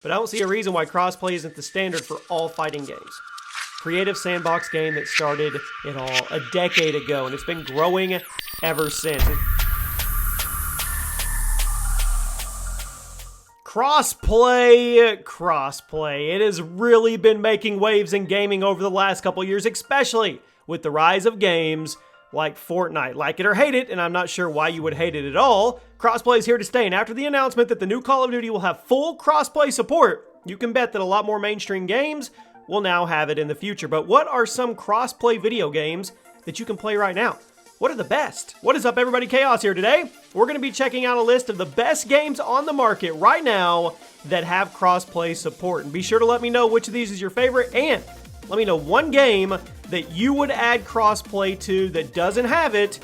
but I don't see a reason why crossplay isn't the standard for all fighting games. Creative sandbox game that started it all a decade ago, and it's been growing ever since. Crossplay. It has really been making waves in gaming over the last couple years, especially with the rise of games like Fortnite. Like it or hate it, and I'm not sure why you would hate it at all, crossplay is here to stay, and after the announcement that the new Call of Duty will have full crossplay support, you can bet that a lot more mainstream games will now have it in the future. But what are some crossplay video games that you can play right now? What are the best? What is up, everybody? Chaos here today. We're going to be checking out a list of the best games on the market right now that have crossplay support. And be sure to let me know which of these is your favorite, and let me know one game that you would add crossplay to that doesn't have it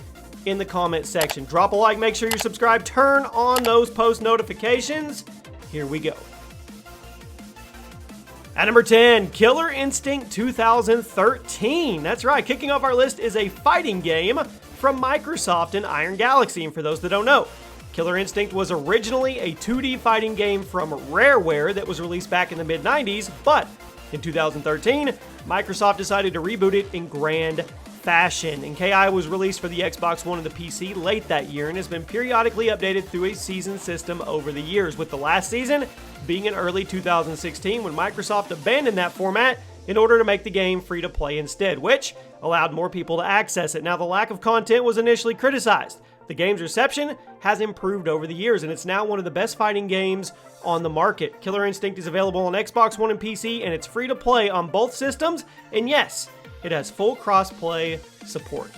in the comment section. Drop a like, make sure you're subscribed, turn on those post notifications. Here we go. At number 10, Killer Instinct 2013. That's right, kicking off our list is a fighting game from Microsoft and Iron Galaxy. And for those that don't know, Killer Instinct was originally a 2D fighting game from Rareware that was released back in the mid-90s, but in 2013, Microsoft decided to reboot it in grand fashion. And KI was released for the Xbox One and the PC late that year and has been periodically updated through a season system over the years, with the last season being in early 2016 when Microsoft abandoned that format in order to make the game free to play instead, which allowed more people to access it. Now, the lack of content was initially criticized. The game's reception has improved over the years, and it's now one of the best fighting games on the market. Killer Instinct is available on Xbox One and PC, and it's free to play on both systems, and yes, it has full cross-play support.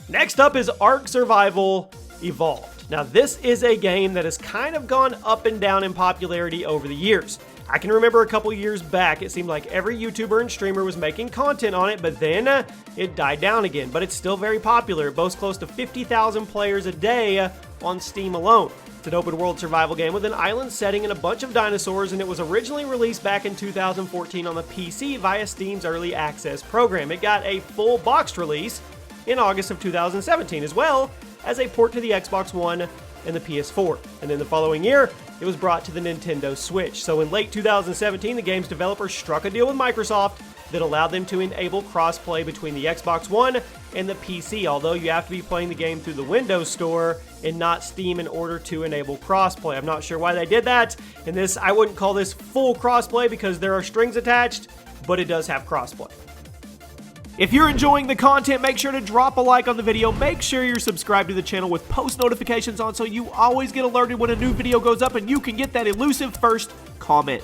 Next up is Ark Survival Evolved. Now, this is a game that has kind of gone up and down in popularity over the years. I can remember a couple years back, it seemed like every YouTuber and streamer was making content on it, but then it died down again. But it's still very popular. It boasts close to 50,000 players a day on Steam alone. It's an open world survival game with an island setting and a bunch of dinosaurs, and it was originally released back in 2014 on the PC via Steam's Early Access program. It got a full boxed release in August of 2017, as well as a port to the Xbox One and the PS4. And then the following year, it was brought to the Nintendo Switch. So in late 2017, the game's developers struck a deal with Microsoft that allowed them to enable crossplay between the Xbox One and the PC, although you have to be playing the game through the Windows Store and not Steam in order to enable crossplay. I'm not sure why they did that. And this, I wouldn't call this full crossplay because there are strings attached, but it does have crossplay. If you're enjoying the content, make sure to drop a like on the video. Make sure you're subscribed to the channel with post notifications on so you always get alerted when a new video goes up and you can get that elusive first comment.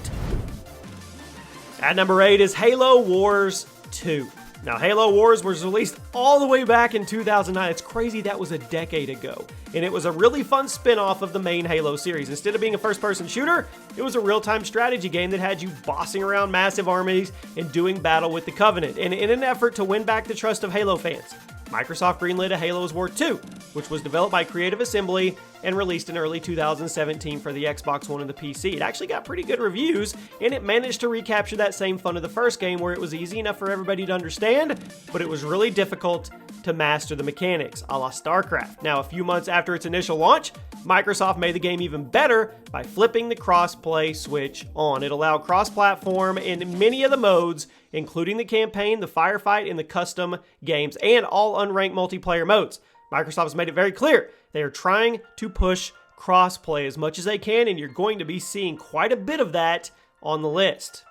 At number 8 is Halo Wars 2. Now, Halo Wars was released all the way back in 2009. It's crazy that was a decade ago. And it was a really fun spin-off of the main Halo series. Instead of being a first-person shooter, it was a real-time strategy game that had you bossing around massive armies and doing battle with the Covenant. And in an effort to win back the trust of Halo fans, Microsoft greenlit a Halo Wars 2, which was developed by Creative Assembly and released in early 2017 for the Xbox One and the PC. It actually got pretty good reviews, and it managed to recapture that same fun of the first game where it was easy enough for everybody to understand, but it was really difficult to master the mechanics, a la StarCraft. Now, a few months after its initial launch, Microsoft made the game even better by flipping the cross-play switch on. It allowed cross-platform in many of the modes, including the campaign, the firefight, and the custom games, and all unranked multiplayer modes. Microsoft has made it very clear they are trying to push crossplay as much as they can, and you're going to be seeing quite a bit of that on the list.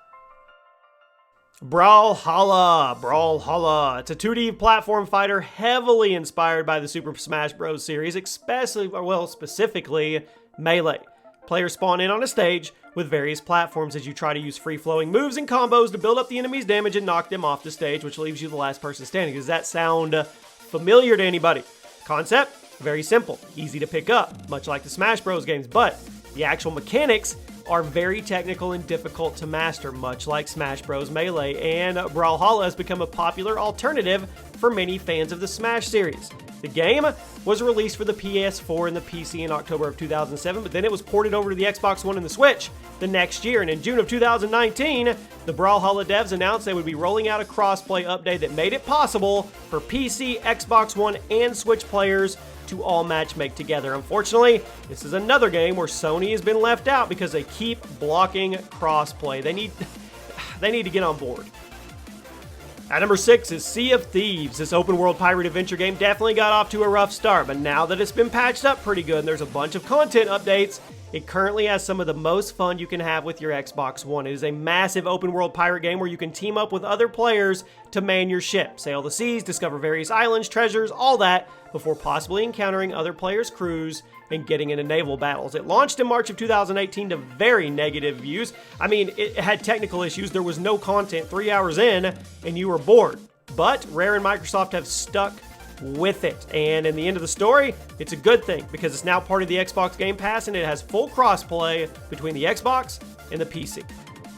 Brawlhalla. It's a 2D platform fighter heavily inspired by the Super Smash Bros. Series, specifically Melee. Players spawn in on a stage with various platforms as you try to use free-flowing moves and combos to build up the enemy's damage and knock them off the stage, which leaves you the last person standing. Does that sound familiar to anybody? Concept? Very simple. Easy to pick up, much like the Smash Bros. Games, but the actual mechanics are very technical and difficult to master, much like Smash Bros. Melee, and Brawlhalla has become a popular alternative for many fans of the Smash series. The game was released for the PS4 and the PC in October of 2007, but then it was ported over to the Xbox One and the Switch the next year. And in June of 2019, the Brawlhalla devs announced they would be rolling out a crossplay update that made it possible for PC, Xbox One, and Switch players to all matchmake together. Unfortunately, this is another game where Sony has been left out because they keep blocking crossplay. They need to get on board. At number 6 is Sea of Thieves. This open world pirate adventure game definitely got off to a rough start, but now that it's been patched up pretty good and there's a bunch of content updates, it currently has some of the most fun you can have with your Xbox One. It is a massive open world pirate game where you can team up with other players to man your ship, sail the seas, discover various islands, treasures, all that, before possibly encountering other players' crews and getting into naval battles. It launched in March of 2018 to very negative views. I mean, it had technical issues. There was no content 3 hours in, and you were bored. But Rare and Microsoft have stuck with it. And in the end of the story, it's a good thing because it's now part of the Xbox Game Pass and it has full crossplay between the Xbox and the PC.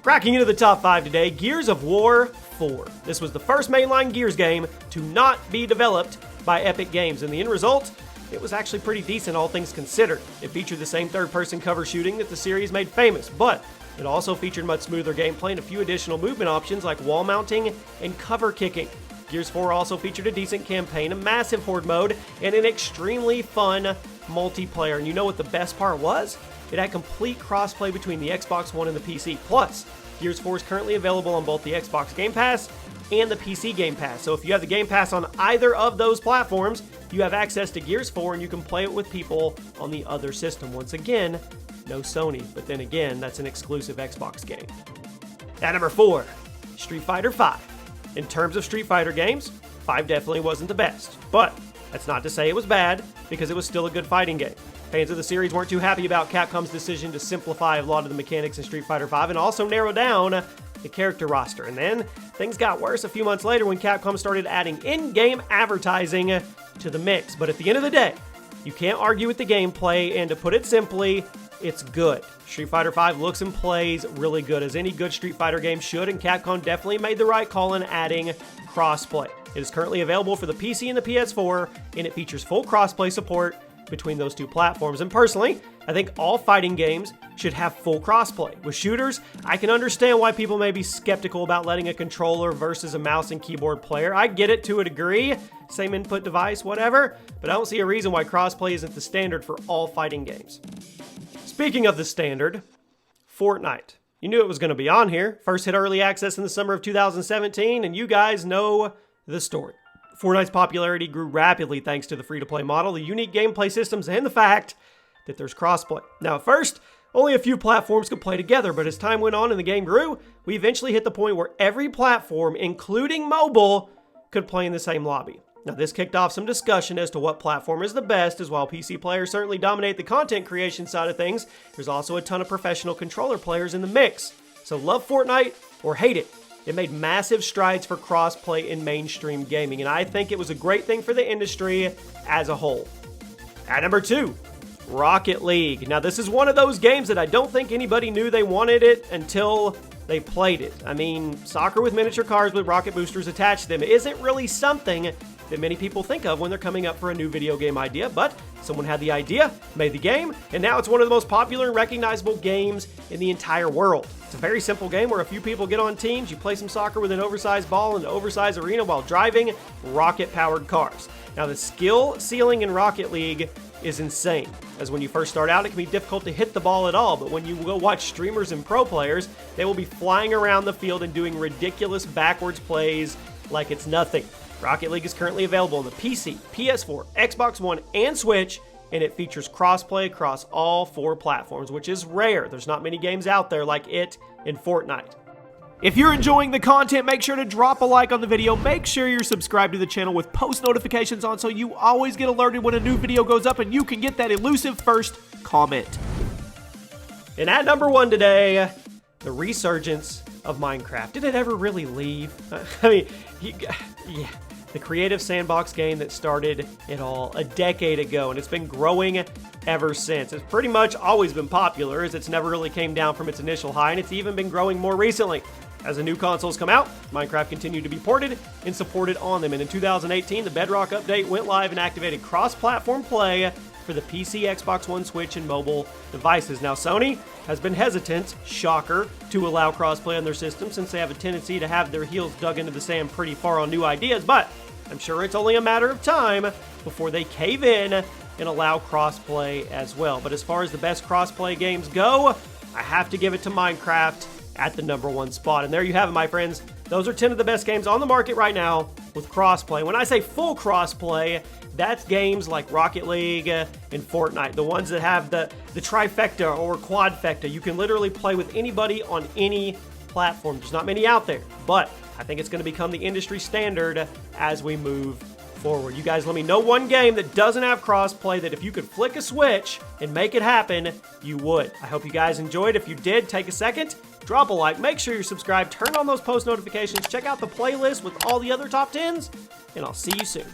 Cracking into the top 5 today, Gears of War 4. This was the first mainline Gears game to not be developed by Epic Games, and the end result, it was actually pretty decent, all things considered. It featured the same third-person cover shooting that the series made famous, but it also featured much smoother gameplay and a few additional movement options like wall mounting and cover kicking. Gears 4 also featured a decent campaign, a massive horde mode, and an extremely fun multiplayer. And you know what the best part was? It had complete crossplay between the Xbox One and the PC. Plus, Gears 4 is currently available on both the Xbox Game Pass and the PC Game Pass. So if you have the Game Pass on either of those platforms, you have access to Gears 4 and you can play it with people on the other system. Once again, no Sony, but then again, that's an exclusive Xbox game. At number 4, Street Fighter V. In terms of Street Fighter games, 5 definitely wasn't the best, but that's not to say it was bad, because it was still a good fighting game. Fans of the series weren't too happy about Capcom's decision to simplify a lot of the mechanics in Street Fighter V and also narrow down the character roster. And then things got worse a few months later when Capcom started adding in-game advertising to the mix. But at the end of the day, you can't argue with the gameplay, and to put it simply, it's good. Street Fighter V looks and plays really good, as any good Street Fighter game should, and Capcom definitely made the right call in adding crossplay. It is currently available for the PC and the PS4, and it features full crossplay support between those two platforms. And personally, I think all fighting games should have full crossplay. With shooters, I can understand why people may be skeptical about letting a controller versus a mouse and keyboard player. I get it to a degree, same input device, whatever, but I don't see a reason why crossplay isn't the standard for all fighting games. Speaking of the standard, Fortnite. You knew it was going to be on here. First hit early access in the summer of 2017, and you guys know the story. Fortnite's popularity grew rapidly thanks to the free-to-play model, the unique gameplay systems, and the fact that there's crossplay. Now, at first, only a few platforms could play together, but as time went on and the game grew, we eventually hit the point where every platform, including mobile, could play in the same lobby. Now, this kicked off some discussion as to what platform is the best, as while PC players certainly dominate the content creation side of things, there's also a ton of professional controller players in the mix. So love Fortnite or hate it, it made massive strides for crossplay in mainstream gaming, and I think it was a great thing for the industry as a whole. At number 2, Rocket League. Now, this is one of those games that I don't think anybody knew they wanted it until they played it. I mean, soccer with miniature cars with rocket boosters attached to them isn't really something that many people think of when they're coming up for a new video game idea, but someone had the idea, made the game, and now it's one of the most popular and recognizable games in the entire world. It's a very simple game where a few people get on teams, you play some soccer with an oversized ball in an oversized arena while driving rocket-powered cars. Now, the skill ceiling in Rocket League is insane, as when you first start out, it can be difficult to hit the ball at all, but when you go watch streamers and pro players, they will be flying around the field and doing ridiculous backwards plays like it's nothing. Rocket League is currently available on the PC, PS4, Xbox One, and Switch, and it features crossplay across all 4 platforms, which is rare. There's not many games out there like it in Fortnite. If you're enjoying the content, make sure to drop a like on the video. Make sure you're subscribed to the channel with post notifications on so you always get alerted when a new video goes up and you can get that elusive first comment. And at number 1 today, the resurgence of Minecraft. Did it ever really leave? I mean, yeah. The creative sandbox game that started it all a decade ago, and it's been growing ever since. It's pretty much always been popular, as it's never really came down from its initial high, and it's even been growing more recently. As the new consoles come out, Minecraft continued to be ported and supported on them. And in 2018, the Bedrock update went live and activated cross-platform play for the PC, Xbox One, Switch, and mobile devices. Now, Sony has been hesitant, shocker, to allow crossplay on their system since they have a tendency to have their heels dug into the sand pretty far on new ideas, but I'm sure it's only a matter of time before they cave in and allow crossplay as well. But as far as the best crossplay games go, I have to give it to Minecraft at the #1 spot. And there you have it, my friends. Those are 10 of the best games on the market right now with crossplay. When I say full crossplay, that's games like Rocket League and Fortnite, the ones that have the trifecta or quadfecta. You can literally play with anybody on any platform. There's not many out there, but I think it's going to become the industry standard as we move forward. You guys let me know one game that doesn't have crossplay that if you could flick a switch and make it happen, you would. I hope you guys enjoyed. If you did, take a second, drop a like, make sure you're subscribed, turn on those post notifications, check out the playlist with all the other top 10s, and I'll see you soon.